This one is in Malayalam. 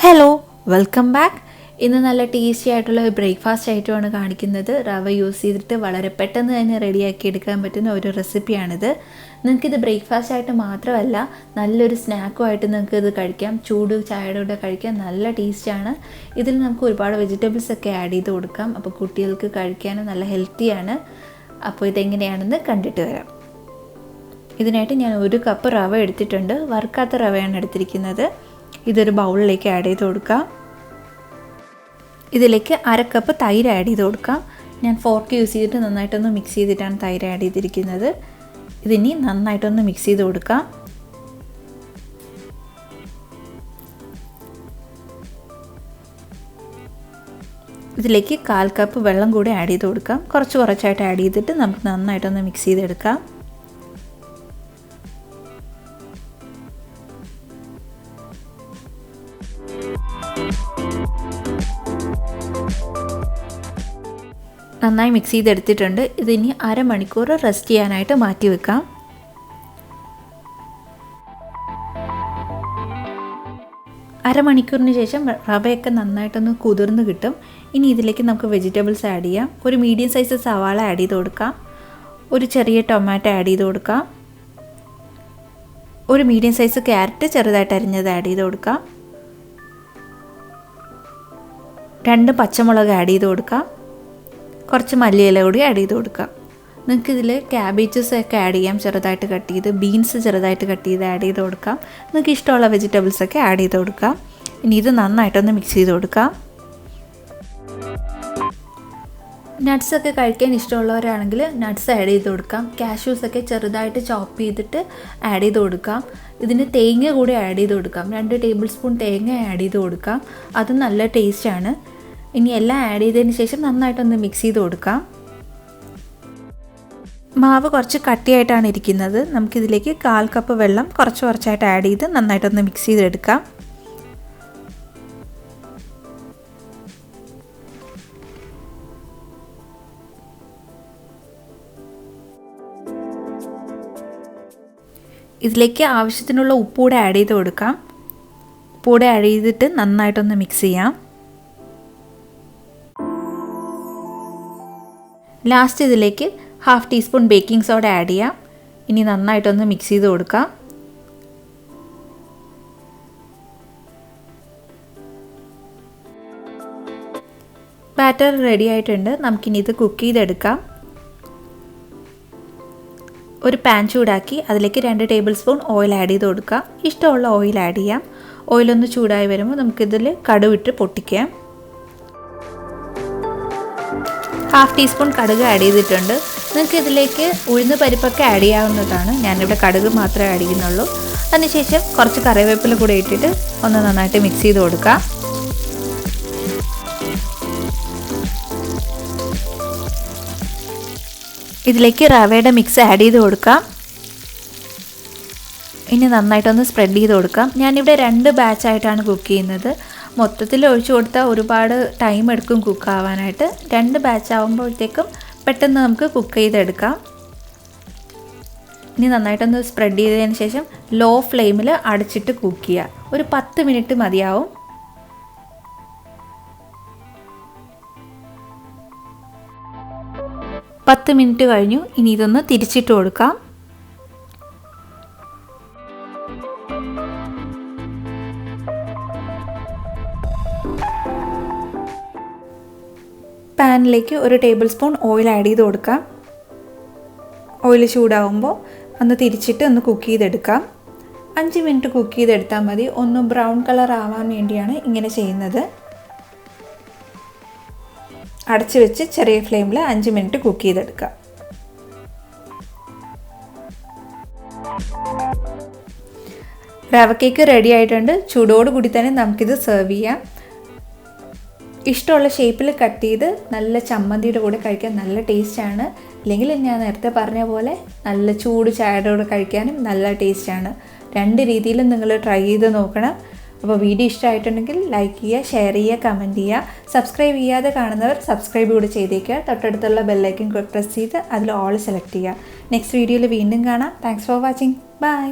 Hello, welcome back. ഇന്ന് നല്ല ടേസ്റ്റി ആയിട്ടുള്ള ഒരു ബ്രേക്ക്ഫാസ്റ്റ് ആയിട്ടുമാണ് കാണിക്കുന്നത്. റവ യൂസ് ചെയ്തിട്ട് വളരെ പെട്ടെന്ന് തന്നെ റെഡിയാക്കി എടുക്കാൻ പറ്റുന്ന ഒരു റെസിപ്പിയാണിത്. നിങ്ങൾക്കിത് ബ്രേക്ക്ഫാസ്റ്റ് ആയിട്ട് മാത്രമല്ല, നല്ലൊരു സ്നാക്കുമായിട്ട് നിങ്ങൾക്ക് ഇത് കഴിക്കാം. ചൂട് ചായയുടെ കൂടെ കഴിക്കാൻ നല്ല ടേസ്റ്റിയാണ്. ഇതിൽ നമുക്ക് ഒരുപാട് വെജിറ്റബിൾസ് ഒക്കെ ആഡ് ചെയ്ത് കൊടുക്കാം. അപ്പോൾ കുട്ടികൾക്ക് കഴിക്കാനും നല്ല ഹെൽത്തിയാണ്. അപ്പോൾ ഇതെങ്ങനെയാണെന്ന് കണ്ടിട്ട് വരാം. ഇതിനായിട്ട് ഞാൻ 1 കപ്പ് റവ എടുത്തിട്ടുണ്ട്. വറുക്കാത്ത റവയാണ് എടുത്തിരിക്കുന്നത്. ഇതൊരു ബൗളിലേക്ക് ആഡ് ചെയ്ത് കൊടുക്കാം. ഇതിലേക്ക് 1/2 കപ്പ് തൈര് ആഡ് ചെയ്ത് കൊടുക്കാം. ഞാൻ ഫോർക്ക് യൂസ് ചെയ്തിട്ട് നന്നായിട്ടൊന്ന് മിക്സ് ചെയ്തിട്ടാണ് തൈര് ആഡ് ചെയ്തിരിക്കുന്നത്. ഇതിനി നന്നായിട്ടൊന്ന് മിക്സ് ചെയ്ത് കൊടുക്കാം. ഇതിലേക്ക് 1/4 കപ്പ് വെള്ളം കൂടി ആഡ് ചെയ്ത് കൊടുക്കാം. കുറച്ചായിട്ട് ആഡ് ചെയ്തിട്ട് നമുക്ക് നന്നായിട്ടൊന്ന് മിക്സ് ചെയ്തെടുക്കാം. നന്നായി മിക്സ് ചെയ്തെടുത്തിട്ടുണ്ട്. ഇതിനി 1/2 മണിക്കൂർ റെസ്റ്റ് ചെയ്യാനായിട്ട് മാറ്റി വെക്കാം. അരമണിക്കൂറിന് ശേഷം റവയൊക്കെ നന്നായിട്ടൊന്ന് കുതിർന്ന് കിട്ടും. ഇനി ഇതിലേക്ക് നമുക്ക് വെജിറ്റബിൾസ് ആഡ് ചെയ്യാം. ഒരു മീഡിയം സൈസ് സവാള ആഡ് ചെയ്ത് കൊടുക്കാം. ഒരു ചെറിയ ടൊമാറ്റോ ആഡ് ചെയ്ത് കൊടുക്കാം. ഒരു മീഡിയം സൈസ് ക്യാരറ്റ് ചെറുതായിട്ട് അരിഞ്ഞത് ആഡ് ചെയ്ത് കൊടുക്കാം. 2 പച്ചമുളക് ആഡ് ചെയ്ത് കൊടുക്കാം. കുറച്ച് മല്ലിയില കൂടി ആഡ് ചെയ്ത് കൊടുക്കാം. നിങ്ങൾക്കിതിൽ ക്യാബേജസ് ഒക്കെ ആഡ് ചെയ്യാം, ചെറുതായിട്ട് കട്ട് ചെയ്ത്. ബീൻസ് ചെറുതായിട്ട് കട്ട് ചെയ്ത് ആഡ് ചെയ്ത് കൊടുക്കാം. നിങ്ങൾക്ക് ഇഷ്ടമുള്ള വെജിറ്റബിൾസൊക്കെ ആഡ് ചെയ്ത് കൊടുക്കാം. ഇനി ഇത് നന്നായിട്ടൊന്ന് മിക്സ് ചെയ്ത് കൊടുക്കാം. നട്ട്സൊക്കെ കഴിക്കാൻ ഇഷ്ടമുള്ളവരാണെങ്കിൽ നട്ട്സ് ആഡ് ചെയ്ത് കൊടുക്കാം. കാഷ്യൂസൊക്കെ ചെറുതായിട്ട് ചോപ്പ് ചെയ്തിട്ട് ആഡ് ചെയ്ത് കൊടുക്കാം. ഇതിന് തേങ്ങ കൂടി ആഡ് ചെയ്ത് കൊടുക്കാം. 2 ടേബിൾ സ്പൂൺ തേങ്ങ ആഡ് ചെയ്ത് കൊടുക്കാം. അത് നല്ല ടേസ്റ്റാണ്. ഇനി എല്ലാം ആഡ് ചെയ്തതിന് ശേഷം നന്നായിട്ടൊന്ന് മിക്സ് ചെയ്ത് കൊടുക്കാം. മാവ് കുറച്ച് കട്ടിയായിട്ടാണ് ഇരിക്കുന്നത്. നമുക്കിതിലേക്ക് 1/4 കപ്പ് വെള്ളം കുറച്ചായിട്ട് ആഡ് ചെയ്ത് നന്നായിട്ടൊന്ന് മിക്സ് ചെയ്തെടുക്കാം. ഇതിലേക്ക് ആവശ്യത്തിനുള്ള ഉപ്പൂടെ ആഡ് ചെയ്ത് കൊടുക്കാം. ഉപ്പൂടെ ആഡ് ചെയ്തിട്ട് നന്നായിട്ടൊന്ന് മിക്സ് ചെയ്യാം. ലാസ്റ്റ് ഇതിലേക്ക് 1/2 ടീസ്പൂൺ ബേക്കിംഗ് സോഡ ആഡ് ചെയ്യാം. ഇനി നന്നായിട്ടൊന്ന് മിക്സ് ചെയ്ത് കൊടുക്കാം. ബാറ്റർ റെഡി ആയിട്ടുണ്ട്. നമുക്കിനി ഇത് കുക്ക് ചെയ്തെടുക്കാം. ഒരു പാൻ ചൂടാക്കി അതിലേക്ക് 2 ടേബിൾ സ്പൂൺ ഓയിൽ ആഡ് ചെയ്ത് കൊടുക്കാം. ഇഷ്ടമുള്ള ഓയിൽ ആഡ് ചെയ്യാം. ഓയിലൊന്ന് ചൂടായി വരുമ്പോൾ നമുക്കിതിൽ കടുവിട്ട് പൊട്ടിക്കാം. 1/2 ടീസ്പൂൺ കടുക് ആഡ് ചെയ്തിട്ടുണ്ട്. നിങ്ങൾക്ക് ഇതിലേക്ക് ഉഴുന്ന് പരിപ്പൊക്കെ ആഡ് ചെയ്യാവുന്നതാണ്. ഞാനിവിടെ കടുക് മാത്രമേ ആഡ് ചെയ്യുന്നുള്ളൂ. അതിനുശേഷം കുറച്ച് കറിവേപ്പില കൂടെ ഇട്ടിട്ട് ഒന്ന് നന്നായിട്ട് മിക്സ് ചെയ്ത് കൊടുക്കാം. ഇതിലേക്ക് റവയുടെ മിക്സ് ആഡ് ചെയ്ത് കൊടുക്കാം. ഇനി നന്നായിട്ടൊന്ന് സ്പ്രെഡ് ചെയ്ത് കൊടുക്കാം. ഞാനിവിടെ 2 ബാച്ചായിട്ടാണ് കുക്ക് ചെയ്യുന്നത്. മൊത്തത്തിൽ ഒഴിച്ചു കൊടുത്താൽ ഒരുപാട് ടൈം എടുക്കും കുക്ക് ആവാനായിട്ട്. 2 ബാച്ച് ആകുമ്പോഴത്തേക്കും പെട്ടെന്ന് നമുക്ക് കുക്ക് ചെയ്തെടുക്കാം. ഇനി നന്നായിട്ടൊന്ന് സ്പ്രെഡ് ചെയ്തതിന് ശേഷം ലോ ഫ്ലെയിമിൽ അടച്ചിട്ട് കുക്ക് ചെയ്യുക. ഒരു 10 മിനിറ്റ് മതിയാവും. പത്ത് മിനിറ്റ് കഴിഞ്ഞു. ഇനി ഇതൊന്ന് തിരിച്ചിട്ട് കൊടുക്കാം. പാനിലേക്ക് 1 ടേബിൾ സ്പൂൺ ഓയിൽ ആഡ് ചെയ്ത് കൊടുക്കാം. ഓയിൽ ചൂടാവുമ്പോൾ ഒന്ന് തിരിച്ചിട്ട് ഒന്ന് കുക്ക് ചെയ്തെടുക്കാം. 5 മിനിറ്റ് കുക്ക് ചെയ്തെടുത്താൽ മതി. ഒന്ന് ബ്രൗൺ കളർ ആവാൻ വേണ്ടിയാണ് ഇങ്ങനെ ചെയ്യുന്നത്. അടച്ചു വെച്ച് ചെറിയ ഫ്ലെയിമിൽ 5 മിനിറ്റ് കുക്ക് ചെയ്തെടുക്കാം. റവ കേക്ക് റെഡി ആയിട്ടുണ്ട്. ചൂടോടുകൂടി തന്നെ നമുക്കിത് സെർവ് ചെയ്യാം. ഇഷ്ടമുള്ള ഷേപ്പിൽ കട്ട് ചെയ്ത് നല്ല ചമ്മന്തിയുടെ കൂടെ കഴിക്കാൻ നല്ല ടേസ്റ്റാണ്. അല്ലെങ്കിൽ ഞാൻ നേരത്തെ പറഞ്ഞ പോലെ നല്ല ചൂട് ചായയുടെ കൂടെ കഴിക്കാനും നല്ല ടേസ്റ്റാണ്. 2 രീതിയിലും നിങ്ങൾ ട്രൈ ചെയ്ത് നോക്കണം. അപ്പോൾ വീഡിയോ ഇഷ്ടമായിട്ടുണ്ടെങ്കിൽ ലൈക്ക് ചെയ്യുക, ഷെയർ ചെയ്യുക, കമൻറ്റ് ചെയ്യുക. സബ്സ്ക്രൈബ് ചെയ്യാതെ കാണുന്നവർ സബ്സ്ക്രൈബ് കൂടി ചെയ്തേക്കുക. തൊട്ടടുത്തുള്ള ബെല്ലൈക്കൺ പ്രസ് ചെയ്ത് അതിൽ ഓൾ സെലക്ട് ചെയ്യുക. നെക്സ്റ്റ് വീഡിയോയിൽ വീണ്ടും കാണാം. Thanks for watching. ബൈ.